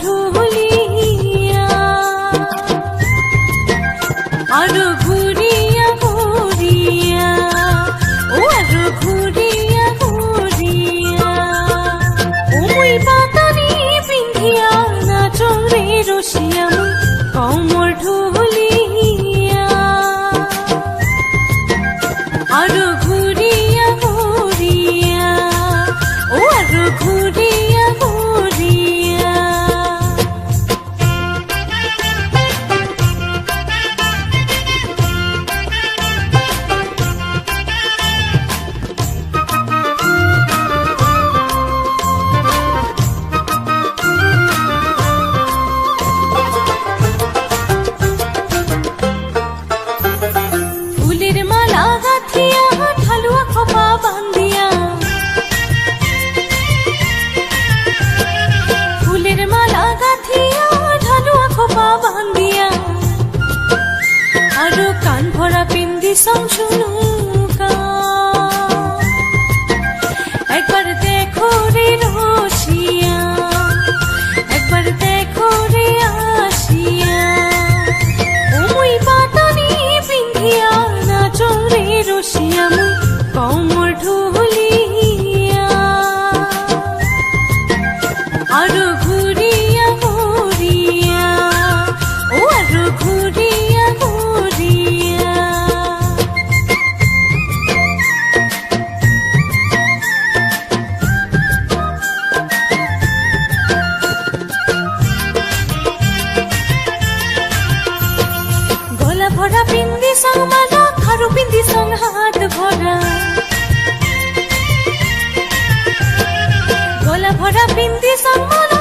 ঢুলিয়া আরো ঘুরিয়া ঘুরিয়া ও আরো ঘুরিয়া ঘুরিয়া ও মুই পাতানি পিন্ধিয়া নাচরে রসিয়া মুই কমর ঢুলিয়া আরো ঘুরিয়া ঘুরিয়া ও আরো ঘুরিয়া ঘুরিয়া ফুলের মালা গাঁথিয়া ঢালুয়া খোপা বান্ধিয়া ফুলের মালা গাঁথিয়া ঢালুয়া খোপা বান্ধিয়া আরো কান ভরা পিন্দি সংশুনুকা একবার দেখো রে রসিয়া একবার দেখো রে আসিয়া ও মুই পাতানি পিন্ধিয়া নাচরে রসিয়া মুই কমর ঢুলিয়া আরো ঘুরিয়া ঘুরিয়া ও আরো ঘুরিয়া ঘুরিয়া গলা ভরা পিন্দি সং মালা খারু পিন্দি সং হাত ভরা গলা ভরা পিন্দি সং মালা